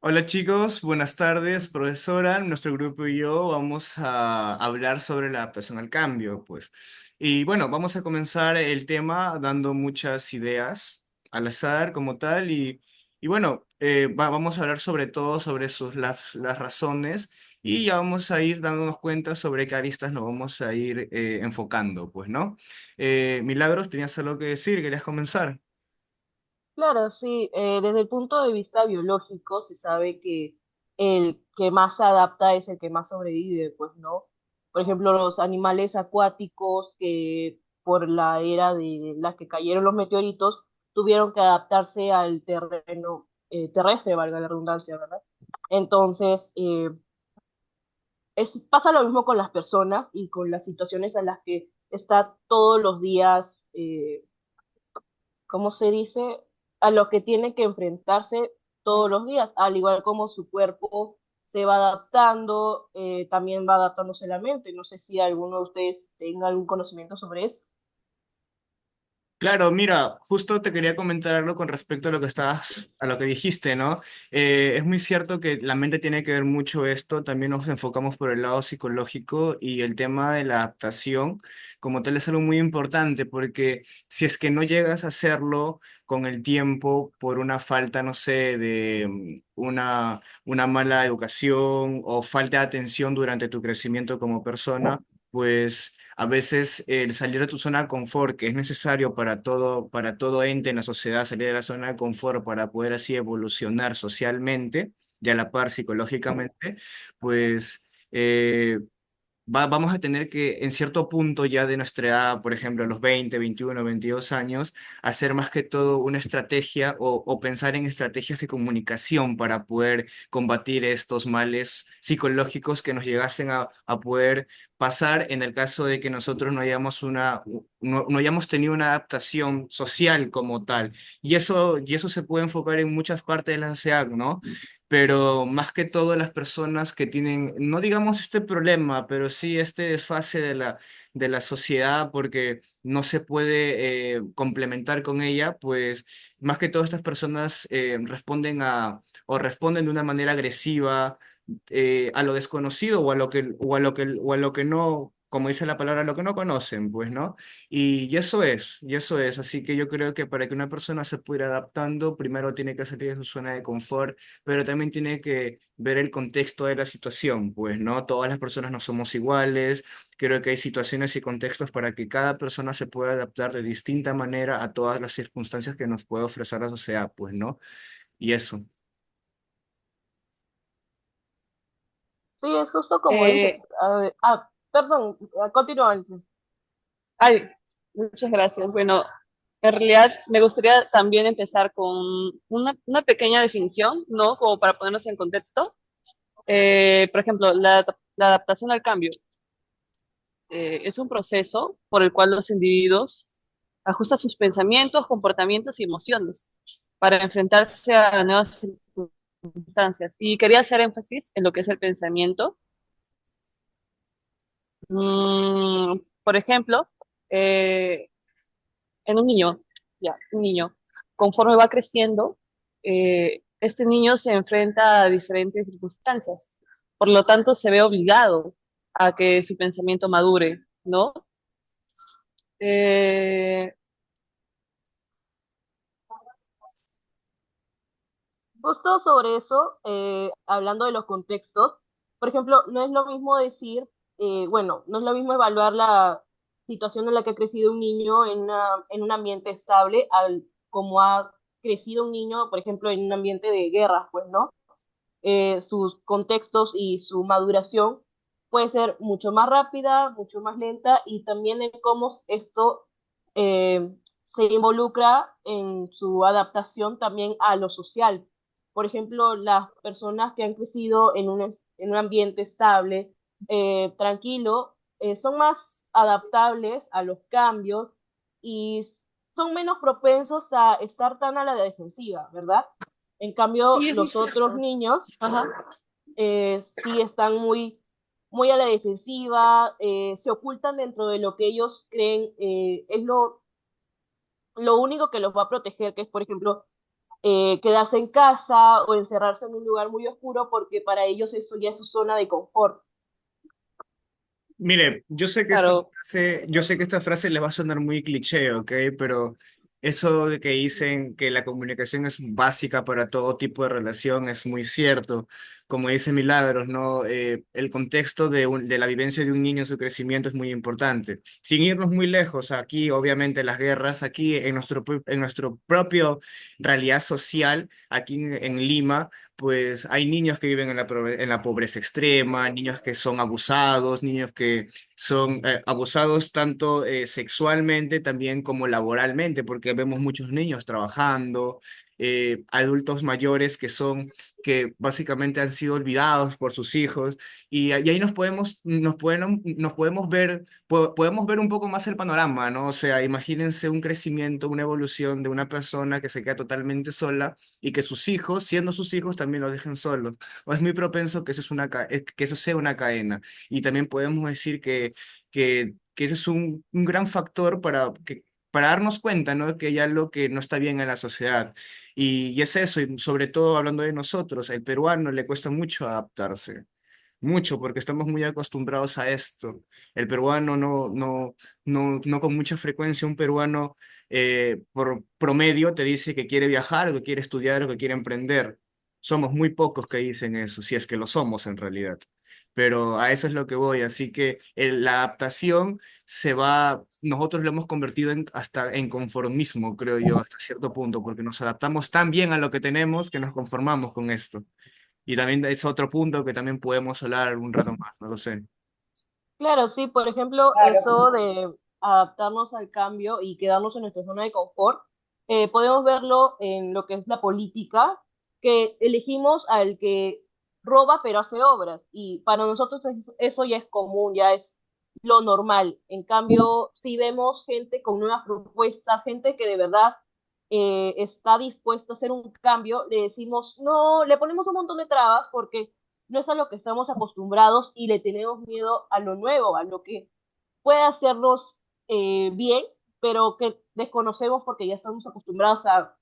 Hola chicos, buenas tardes, profesora. Nuestro grupo y yo vamos a hablar sobre la adaptación al cambio, pues. Y bueno, vamos a comenzar el tema dando muchas ideas al azar como tal y bueno, vamos a hablar sobre todo sobre las razones y ya vamos a ir dándonos cuenta sobre qué aristas nos vamos a ir enfocando, pues, ¿no? Milagros, ¿tenías algo que decir? ¿Querías comenzar? Claro, sí, desde el punto de vista biológico se sabe que el que más se adapta es el que más sobrevive, pues, ¿no? Por ejemplo, los animales acuáticos que por la era de la que cayeron los meteoritos tuvieron que adaptarse al terreno terrestre, valga la redundancia, ¿verdad? Entonces, pasa lo mismo con las personas y con las situaciones a las que está todos los días. ¿Cómo se dice? A lo que tiene que enfrentarse todos los días, al igual como su cuerpo se va adaptando, también va adaptándose la mente. No sé si alguno de ustedes tenga algún conocimiento sobre eso. Claro, mira, justo te quería comentar algo con respecto a lo que a lo que dijiste, ¿no? Es muy cierto que la mente tiene que ver mucho esto, también nos enfocamos por el lado psicológico y el tema de la adaptación como tal es algo muy importante porque si es que no llegas a hacerlo con el tiempo por una falta, no sé, de una mala educación o falta de atención durante tu crecimiento como persona, pues a veces el salir de tu zona de confort, que es necesario para todo ente en la sociedad, salir de la zona de confort para poder así evolucionar socialmente y a la par psicológicamente, pues vamos a tener que, en cierto punto ya de nuestra edad, por ejemplo, a los 20, 21, 22 años, hacer más que todo una estrategia o pensar en estrategias de comunicación para poder combatir estos males psicológicos que nos llegasen a poder pasar en el caso de que nosotros no hayamos tenido una adaptación social como tal. Y eso se puede enfocar en muchas partes de la sociedad, ¿no? Pero más que todo las personas que tienen, no digamos este problema, pero sí este desfase de la sociedad porque no se puede complementar con ella, pues más que todo estas personas responden o responden de una manera agresiva a lo desconocido o a lo que no, como dice la palabra, lo que no conocen, pues, ¿no? Y eso es. Así que yo creo que para que una persona se pueda ir adaptando, primero tiene que salir de su zona de confort, pero también tiene que ver el contexto de la situación, pues, ¿no? Todas las personas no somos iguales, creo que hay situaciones y contextos para que cada persona se pueda adaptar de distinta manera a todas las circunstancias que nos puede ofrecer la sociedad, pues, ¿no? Y eso. Sí, es justo como Eh, dices. Perdón, continúa. Alicia. ay, muchas gracias. Bueno, en realidad me gustaría también empezar con una pequeña definición, ¿no? Como para ponernos en contexto. Por ejemplo, la adaptación al cambio es un proceso por el cual los individuos ajustan sus pensamientos, comportamientos y emociones para enfrentarse a nuevas circunstancias. Y quería hacer énfasis en lo que es el pensamiento. Por ejemplo, eh, en un niño, ya, un niño, conforme va creciendo, este niño se enfrenta a diferentes circunstancias. Por lo tanto, se ve obligado a que su pensamiento madure, ¿no? Eh, Justo sobre eso, hablando de los contextos, por ejemplo, no es lo mismo decir, bueno, no es lo mismo evaluar la situación en la que ha crecido un niño en un ambiente estable al como ha crecido un niño, por ejemplo, en un ambiente de guerra, pues, ¿no? Sus contextos y su maduración puede ser mucho más rápida, mucho más lenta y también en cómo esto se involucra en su adaptación también a lo social. Por ejemplo, las personas que han crecido en un ambiente estable, tranquilo, son más adaptables a los cambios y son menos propensos a estar tan a la defensiva, ¿verdad? En cambio, sí, es muy los otros cierto. niños Ajá. sí están muy a la defensiva, se ocultan dentro de lo que ellos creen es lo único que los va a proteger, que es, por ejemplo, quedarse en casa o encerrarse en un lugar muy oscuro porque para ellos esto ya es su zona de confort. Mire, Claro, yo sé que esta frase le va a sonar muy cliché, ¿ok? Pero eso de que dicen que la comunicación es básica para todo tipo de relación es muy cierto. Como dice Milagros, ¿no? El contexto de la vivencia de un niño en su crecimiento es muy importante. Sin irnos muy lejos, aquí obviamente las guerras, aquí en nuestro propio realidad social, aquí en Lima pues hay niños que viven en la pobreza extrema, niños que son abusados, niños que son abusados tanto sexualmente también como laboralmente, porque vemos muchos niños trabajando, adultos mayores que básicamente han sido olvidados por sus hijos, y ahí nos podemos ver, podemos ver un poco más el panorama, ¿no? O sea, imagínense un crecimiento, una evolución de una persona que se queda totalmente sola y que sus hijos, siendo sus hijos, también los dejen solos. O es muy propenso que que eso sea una cadena. Y también podemos decir que ese es un gran factor para darnos cuenta, ¿no? Que hay algo que no está bien en la sociedad. Y es eso, y sobre todo hablando de nosotros, el peruano le cuesta mucho adaptarse. Mucho, porque estamos muy acostumbrados a esto. El peruano no con mucha frecuencia, un peruano por promedio te dice que quiere viajar, o que quiere estudiar, o que quiere emprender. Somos muy pocos que dicen eso, si es que lo somos en realidad. Pero a eso es lo que voy. Así que la adaptación nosotros lo hemos convertido hasta en conformismo, creo yo, hasta cierto punto, porque nos adaptamos tan bien a lo que tenemos que nos conformamos con esto. Y también es otro punto que también podemos hablar un rato más, no lo sé. Claro, sí, por ejemplo, eso de adaptarnos al cambio y quedarnos en nuestra zona de confort, podemos verlo en lo que es la política, que elegimos al que roba pero hace obras, y para nosotros eso ya es común, ya es lo normal. En cambio, si vemos gente con nuevas propuestas, gente que de verdad está dispuesta a hacer un cambio, le decimos, no, le ponemos un montón de trabas porque no es a lo que estamos acostumbrados y le tenemos miedo a lo nuevo, a lo que puede hacernos bien, pero que desconocemos porque ya estamos acostumbrados a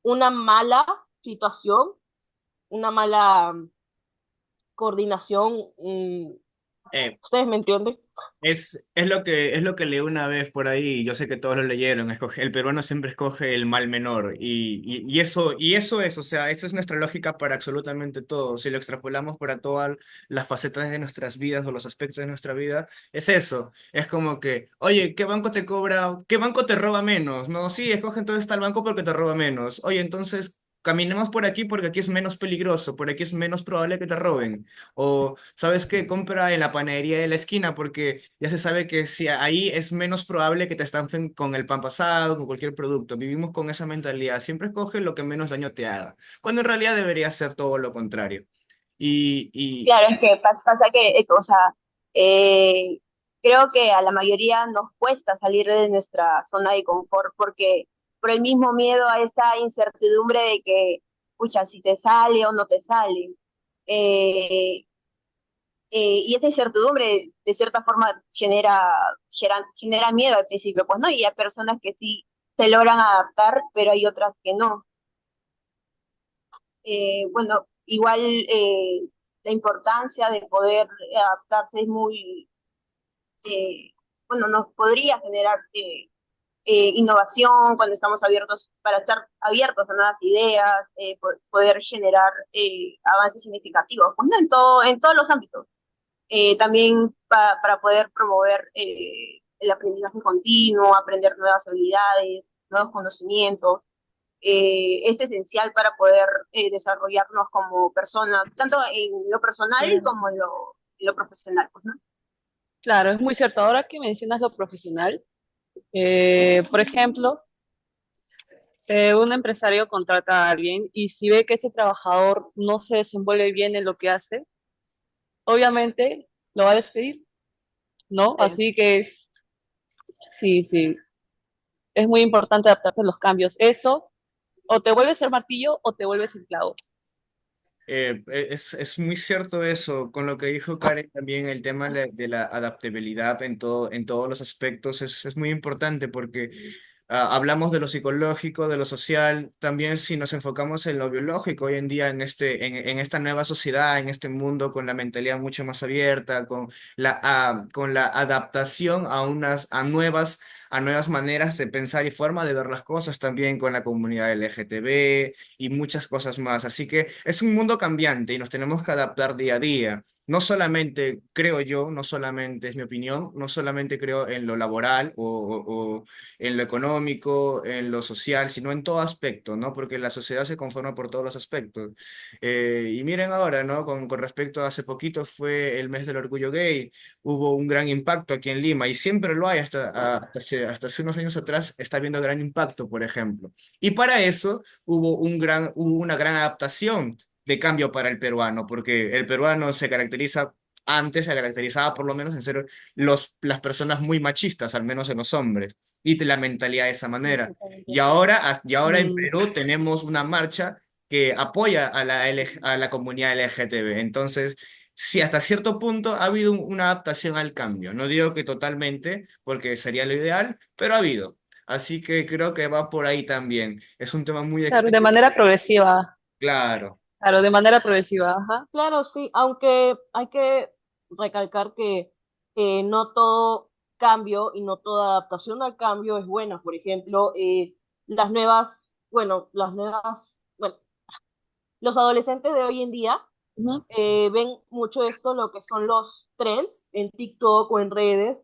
una mala situación, una mala coordinación. Eh, ¿Ustedes me entienden? es lo que leí una vez por ahí, y yo sé que todos lo leyeron, el peruano siempre escoge el mal menor, y eso es, o sea, esa es nuestra lógica para absolutamente todo. Si lo extrapolamos para todas las facetas de nuestras vidas o los aspectos de nuestra vida, es eso, es como que, oye, ¿qué banco te cobra, qué banco te roba menos? No, sí, escoge entonces tal banco porque te roba menos. Oye, entonces... Caminemos por aquí porque aquí es menos peligroso, por aquí es menos probable que te roben. O, ¿sabes qué? Compra en la panadería de la esquina porque ya se sabe que si ahí es menos probable que te estafen con el pan pasado, con cualquier producto. Vivimos con esa mentalidad. Siempre escoge lo que menos daño te haga, cuando en realidad debería ser todo lo contrario. Y Claro, es que pasa que, o sea, eh, creo que a la mayoría nos cuesta salir de nuestra zona de confort porque por el mismo miedo a esa incertidumbre de que, pucha, si te sale o no te sale. Eh, y esa incertidumbre de cierta forma genera miedo al principio, pues no, y hay personas que sí se logran adaptar, pero hay otras que no. Bueno, igual la importancia de poder adaptarse es muy, bueno, nos podría generar innovación cuando estamos abiertos, para estar abiertos a nuevas ideas, poder generar avances significativos, pues, ¿no? En todos los ámbitos. También para poder promover el aprendizaje continuo, aprender nuevas habilidades, nuevos conocimientos, es esencial para poder desarrollarnos como personas, tanto en lo personal como en lo profesional, pues, ¿no? claro, es muy cierto. Ahora que mencionas lo profesional, por ejemplo, un empresario contrata a alguien y si ve que ese trabajador no se desenvuelve bien en lo que hace, obviamente lo va a despedir, ¿no? Sí. Así que sí, sí, es muy importante adaptarte a los cambios. Eso, o te vuelves el martillo o te vuelves el clavo. es muy cierto eso, con lo que dijo Karen también, el tema de la adaptabilidad en todos los aspectos es muy importante porque Hablamos de lo psicológico, de lo social, también si nos enfocamos en lo biológico hoy en día en esta nueva sociedad, en este mundo con la mentalidad mucho más abierta, con la adaptación a nuevas maneras de pensar y forma de ver las cosas, también con la comunidad LGTB y muchas cosas más. Así que es un mundo cambiante y nos tenemos que adaptar día a día. No solamente creo yo, no solamente es mi opinión, no solamente creo en lo laboral o en lo económico, en lo social, sino en todo aspecto, ¿no? Porque la sociedad se conforma por todos los aspectos. Y miren ahora, ¿no? Con respecto a hace poquito fue el mes del orgullo gay, hubo un gran impacto aquí en Lima y siempre lo hay hasta hace unos años atrás está habiendo gran impacto, por ejemplo. Y para eso hubo una gran adaptación de cambio para el peruano, porque el peruano antes se caracterizaba por lo menos en ser las personas muy machistas, al menos en los hombres, y de la mentalidad de esa manera. Exactamente. Y ahora en Mm, Perú tenemos una marcha que apoya a a la comunidad LGTB. Entonces, sí, hasta cierto punto ha habido una adaptación al cambio. No digo que totalmente, porque sería lo ideal, pero ha habido. Así que creo que va por ahí también. Es un tema muy claro, de extenso, manera progresiva, claro. claro, de manera progresiva, ajá. Claro, sí, aunque hay que recalcar que no todo cambio y no toda adaptación al cambio es buena. Por ejemplo, bueno, los adolescentes de hoy en día Ujú. ven mucho esto, lo que son los trends en TikTok o en redes,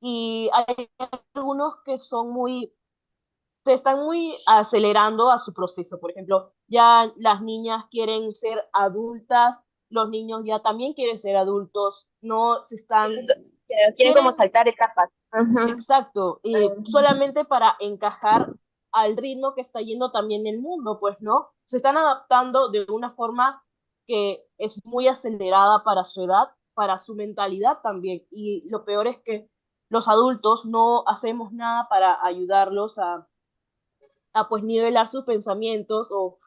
y hay algunos que se están muy acelerando a su proceso. Por ejemplo, ya las niñas quieren ser adultas, los niños ya también quieren ser adultos, no se están, Quieren como quieren, saltar etapas. Ujú. exacto, solamente para encajar al ritmo que está yendo también el mundo, pues no, se están adaptando de una forma que es muy acelerada para su edad, para su mentalidad también. Y lo peor es que los adultos no hacemos nada para ayudarlos a pues nivelar sus pensamientos o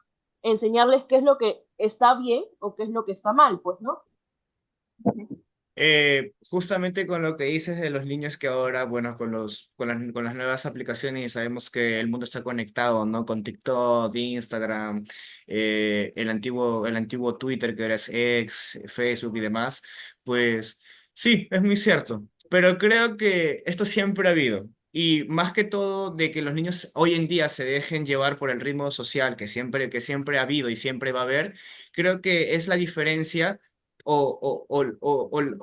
enseñarles qué es lo que está bien o qué es lo que está mal, pues, ¿no? Justamente con lo que dices de los niños que ahora, bueno, con las nuevas aplicaciones y sabemos que el mundo está conectado, ¿no? Con TikTok, Instagram, el antiguo Twitter que ahora es X, Facebook y demás, pues sí, es muy cierto, pero creo que esto siempre ha habido. Y más que todo de que los niños hoy en día se dejen llevar por el ritmo social que siempre ha habido y siempre va a haber, creo que es la diferencia o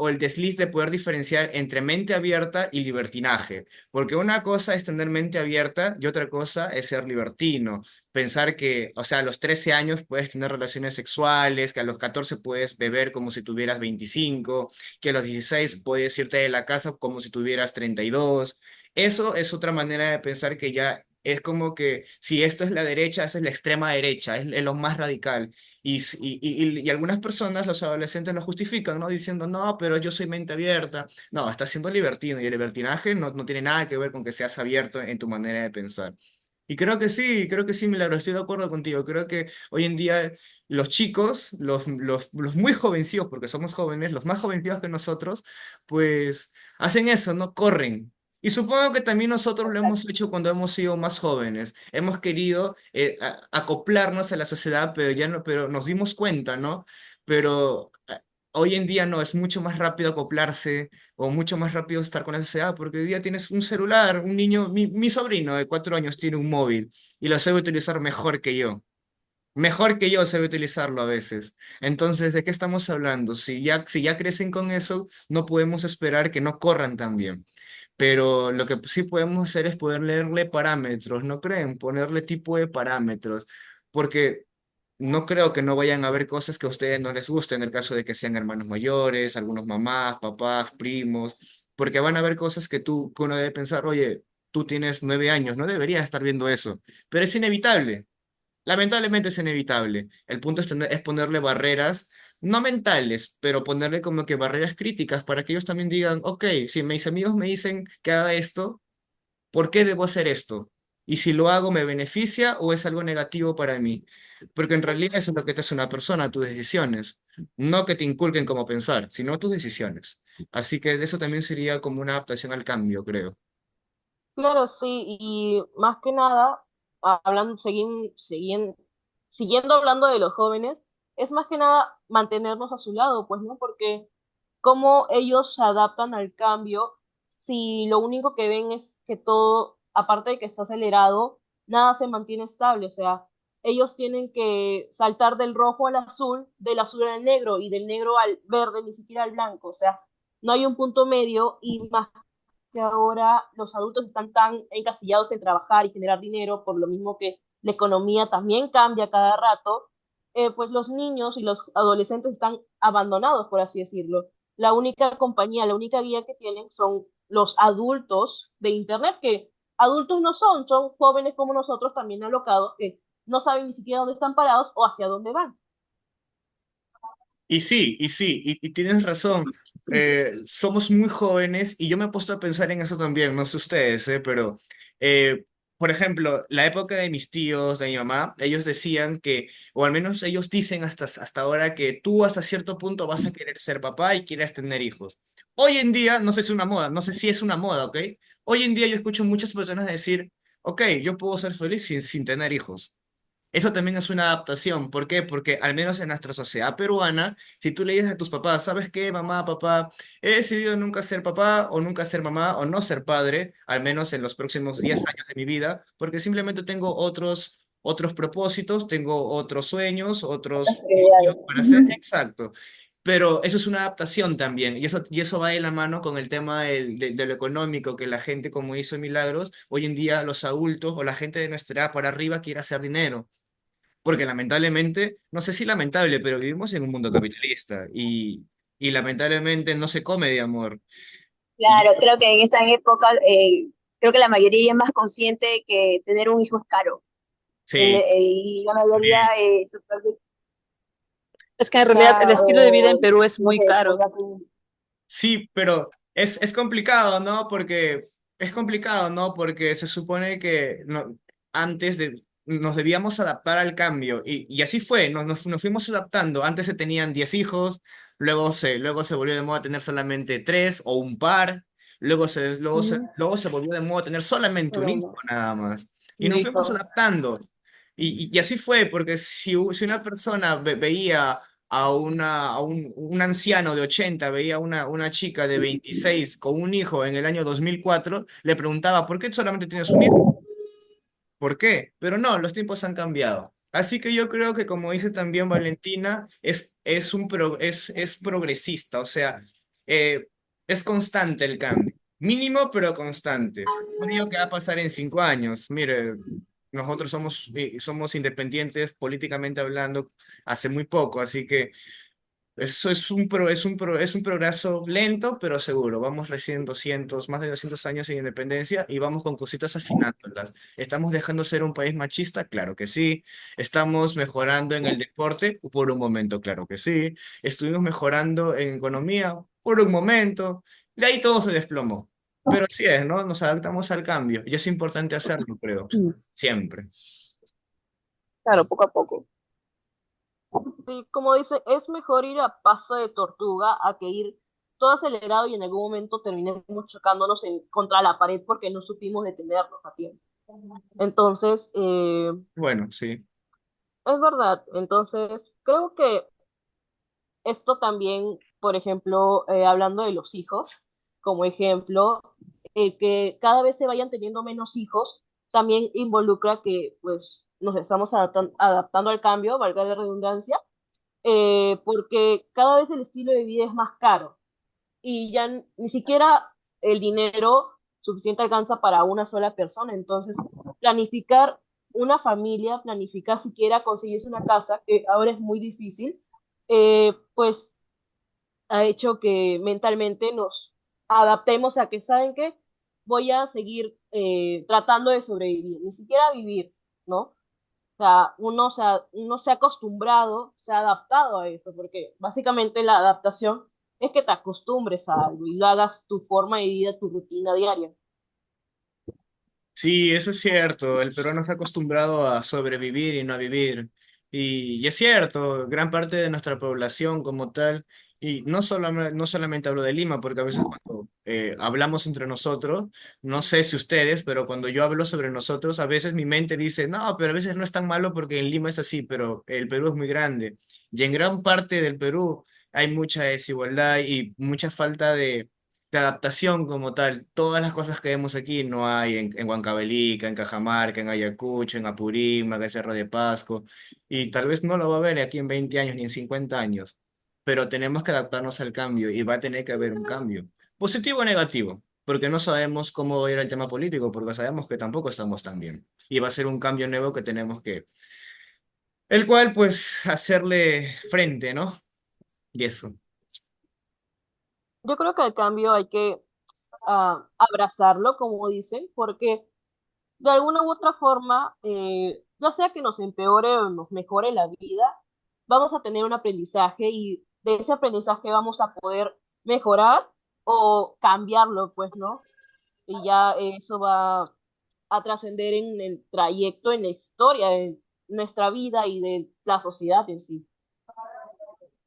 el desliz de poder diferenciar entre mente abierta y libertinaje. Porque una cosa es tener mente abierta y otra cosa es ser libertino. Pensar que, o sea, a los 13 años puedes tener relaciones sexuales, que a los 14 puedes beber como si tuvieras 25, que a los 16 puedes irte de la casa como si tuvieras 32. Eso es otra manera de pensar que ya es como que si esto es la derecha, esa es la extrema derecha, es lo más radical. Y algunas personas, los adolescentes, lo justifican, ¿no? Diciendo, no, pero yo soy mente abierta. No, estás siendo libertino y el libertinaje no tiene nada que ver con que seas abierto en tu manera de pensar. Y creo que sí, Milagro, estoy de acuerdo contigo. Creo que hoy en día los chicos, los muy jovencillos, porque somos jóvenes, los más jovencillos que nosotros, pues hacen eso, ¿no? Corren. Y supongo que también nosotros lo hemos hecho cuando hemos sido más jóvenes. Hemos querido acoplarnos a la sociedad, pero ya no, pero nos dimos cuenta, ¿no? Pero hoy en día no, es mucho más rápido acoplarse o mucho más rápido estar con la sociedad, porque hoy día tienes un celular, un niño, mi sobrino de 4 años tiene un móvil y lo sabe utilizar mejor que yo. Mejor que yo sabe utilizarlo a veces. Entonces, ¿de qué estamos hablando? Si ya crecen con eso, no podemos esperar que no corran tan bien. Pero lo que sí podemos hacer es ponerle parámetros, ¿no creen? Ponerle tipo de parámetros. Porque no creo que no vayan a haber cosas que a ustedes no les gusten, en el caso de que sean hermanos mayores, algunos mamás, papás, primos, porque van a haber cosas que uno debe pensar, oye, tú tienes 9 años, no deberías estar viendo eso, pero es inevitable, lamentablemente es inevitable. El punto es ponerle barreras, no mentales, pero ponerle como que barreras críticas para que ellos también digan, ok, si mis amigos me dicen que haga esto, ¿por qué debo hacer esto? Y si lo hago, ¿me beneficia o es algo negativo para mí? Porque en realidad eso es lo que te hace una persona, tus decisiones. No que te inculquen cómo pensar, sino tus decisiones. Así que eso también sería como una adaptación al cambio, creo. Claro, sí, y más que nada, hablando, siguiendo hablando de los jóvenes, es más que nada mantenernos a su lado, pues, ¿no? Porque cómo ellos se adaptan al cambio si lo único que ven es que todo, aparte de que está acelerado, nada se mantiene estable. O sea, ellos tienen que saltar del rojo al azul, del azul al negro y del negro al verde, ni siquiera al blanco. O sea, no hay un punto medio y más que ahora los adultos están tan encasillados en trabajar y generar dinero, por lo mismo que la economía también cambia cada rato, pues los niños y los adolescentes están abandonados, por así decirlo. La única compañía, la única guía que tienen son los adultos de Internet, que adultos no son, son jóvenes como nosotros también alocados, que no saben ni siquiera dónde están parados o hacia dónde van. Y tienes razón. Somos muy jóvenes y yo me he puesto a pensar en eso también, no sé ustedes, pero, eh, por ejemplo, la época de mis tíos, de mi mamá, ellos decían que, o al menos ellos dicen hasta ahora, que tú hasta cierto punto vas a querer ser papá y quieres tener hijos. Hoy en día, no sé si es una moda, no sé si es una moda, ¿ok? Hoy en día yo escucho muchas personas decir, ok, yo puedo ser feliz sin tener hijos. Eso también es una adaptación. ¿Por qué? Porque al menos en nuestra sociedad peruana, si tú le dices a tus papás, ¿sabes qué, mamá, papá? He decidido nunca ser papá o nunca ser mamá o no ser padre, al menos en los próximos 10 años de mi vida, porque simplemente tengo otros propósitos, tengo otros sueños, otros objetivos para hacer. Exacto. Pero eso es una adaptación también, y eso va de la mano con el tema de lo económico, que la gente, como hizo Milagros, hoy en día los adultos o la gente de nuestra edad para arriba quiere hacer dinero. Porque lamentablemente, no sé si lamentable, pero vivimos en un mundo capitalista y lamentablemente no se come de amor. Y Claro, creo que en esta época, creo que la mayoría ya es más consciente de que tener un hijo es caro. sí, Y la mayoría también. Es que en realidad el supervisa estilo de vida en o, Perú es no muy sé, caro. pongas Sí, pero es complicado, ¿no? Porque es complicado, ¿no? Porque se supone que antes nos debíamos adaptar al cambio y así fue, nos fuimos adaptando. Antes se tenían 10 hijos, luego se volvió de moda tener solamente 3 o un par, luego se volvió de moda tener solamente un Pero hijo no, nada más. Y un nos fuimos hijo. adaptando. Y así fue, porque si una persona veía a un anciano de 80 veía una chica de 26 con un hijo en el año 2004, le preguntaba, ¿por qué solamente tienes un hijo? ¿Por qué? Pero no, los tiempos han cambiado. Así que yo creo que, como dice también Valentina, es progresista, o sea, eh, es constante el cambio. Mínimo, pero constante. No digo que va a pasar en 5 años. Mire, nosotros somos independientes políticamente hablando hace muy poco, así que eso es un progreso lento, pero seguro. Vamos recién más de 200 años en independencia y vamos con cositas afinándolas. ¿Estamos dejando de ser un país machista? Claro que sí. ¿Estamos mejorando en el deporte? Por un momento, claro que sí. ¿Estuvimos mejorando en economía? Por un momento. De ahí todo se desplomó. Pero sí es, ¿no? Nos adaptamos al cambio y es importante hacerlo, creo. Siempre. Claro, poco a poco. Sí, como dice, es mejor ir a paso de tortuga a que ir todo acelerado y en algún momento terminemos chocándonos contra la pared porque no supimos detenernos a tiempo. Entonces, Bueno, sí. es verdad. Entonces, creo que esto también, por ejemplo, hablando de los hijos, como ejemplo, que cada vez se vayan teniendo menos hijos, también involucra que pues nos estamos adaptando al cambio, valga la redundancia, porque cada vez el estilo de vida es más caro y ya ni siquiera el dinero suficiente alcanza para una sola persona. Entonces, planificar una familia, planificar siquiera conseguirse una casa, que ahora es muy difícil, pues ha hecho que mentalmente nos adaptemos a que, ¿saben qué? Voy a seguir tratando de sobrevivir, ni siquiera vivir, ¿no? O sea, uno se ha acostumbrado, se ha adaptado a eso, porque básicamente la adaptación es que te acostumbres a algo y lo hagas tu forma de vida, tu rutina diaria. Sí, eso es cierto. El peruano está acostumbrado a sobrevivir y no a vivir. Y es cierto, gran parte de nuestra población como tal Y no solamente hablo de Lima, porque a veces cuando hablamos entre nosotros, no sé si ustedes, pero cuando yo hablo sobre nosotros, a veces mi mente dice, no, pero a veces no es tan malo porque en Lima es así, pero el Perú es muy grande. Y en gran parte del Perú hay mucha desigualdad y mucha falta de adaptación como tal. Todas las cosas que vemos aquí no hay en Huancavelica, en Cajamarca, en Ayacucho, en Apurímac, en Cerro de Pasco. Y tal vez no lo va a ver aquí en 20 años ni en 50 años, pero tenemos que adaptarnos al cambio y va a tener que haber un cambio, positivo o negativo, porque no sabemos cómo va a ir el tema político, porque sabemos que tampoco estamos tan bien. Y va a ser un cambio nuevo que tenemos que, el cual pues hacerle frente, ¿no? Y eso. Yo creo que el cambio hay que abrazarlo, como dicen, porque de alguna u otra forma, ya sea que nos empeore o nos mejore la vida, vamos a tener un aprendizaje y de ese aprendizaje vamos a poder mejorar o cambiarlo, pues, ¿no? Y ya eso va a trascender en el trayecto, en la historia de nuestra vida y de la sociedad en sí.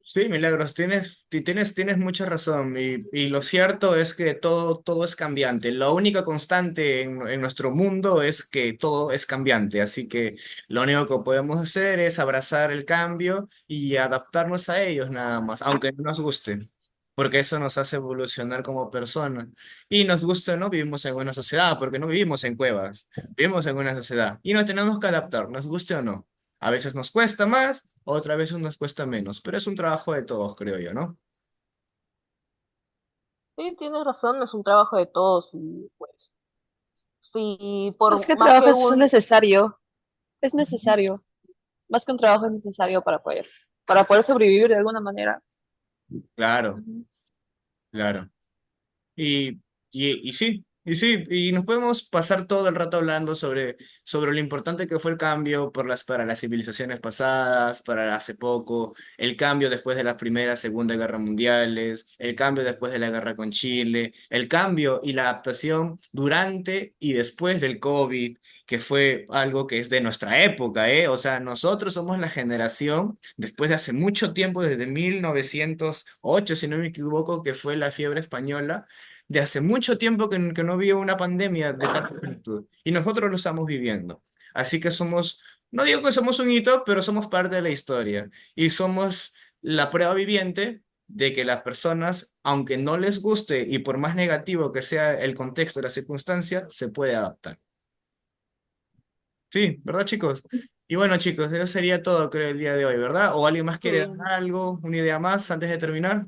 Sí, Milagros, tienes mucha razón y lo cierto es que todo es cambiante. La única constante en nuestro mundo es que todo es cambiante, así que lo único que podemos hacer es abrazar el cambio y adaptarnos a ellos nada más, aunque no nos guste, porque eso nos hace evolucionar como personas. Y nos gusta, ¿no? Vivimos en una sociedad, porque no vivimos en cuevas, vivimos en una sociedad y nos tenemos que adaptar, nos guste o no. A veces nos cuesta más, otra vez nos cuesta menos, pero es un trabajo de todos, creo yo, ¿no? Sí, tienes razón, es un trabajo de todos y pues, si Más por que más trabajo que es necesario, más que un trabajo es necesario para poder sobrevivir de alguna manera. Claro, Ujú. claro. Y, y sí, y nos podemos pasar todo el rato hablando sobre lo importante que fue el cambio para las civilizaciones pasadas, para hace poco, el cambio después de las Primera, Segunda Guerra Mundiales, el cambio después de la guerra con Chile, el cambio y la adaptación durante y después del COVID, que fue algo que es de nuestra época, ¿eh? O sea, nosotros somos la generación, después de hace mucho tiempo, desde 1908 si no me equivoco, que fue la fiebre española de hace mucho tiempo que no había una pandemia de tal magnitud y nosotros lo estamos viviendo. Así que somos, no digo que somos un hito, pero somos parte de la historia y somos la prueba viviente de que las personas, aunque no les guste y por más negativo que sea el contexto de la circunstancia, se puede adaptar. Sí, ¿verdad, chicos? Y bueno, chicos, eso sería todo, creo, el día de hoy, ¿verdad? ¿O alguien más quiere dar sí. algo, una idea más antes de terminar?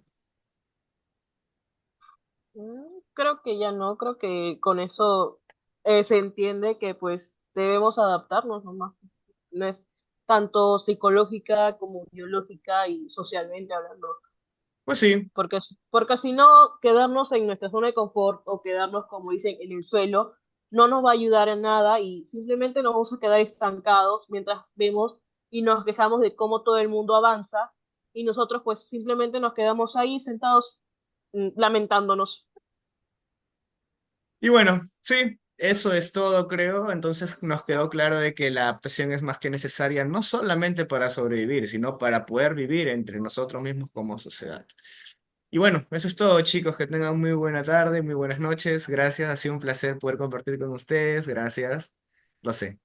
Creo que ya no, creo que con eso se entiende que pues debemos adaptarnos nomás. No es tanto psicológica como biológica y socialmente hablando. Pues sí. Porque si no, quedarnos en nuestra zona de confort o quedarnos, como dicen, en el suelo, no nos va a ayudar en nada y simplemente nos vamos a quedar estancados mientras vemos y nos quejamos de cómo todo el mundo avanza y nosotros pues simplemente nos quedamos ahí sentados lamentándonos. Y bueno, sí, eso es todo, creo. Entonces nos quedó claro de que la adaptación es más que necesaria, no solamente para sobrevivir, sino para poder vivir entre nosotros mismos como sociedad. Y bueno, eso es todo, chicos. Que tengan muy buena tarde, muy buenas noches. Gracias, ha sido un placer poder compartir con ustedes. Gracias. Lo sé.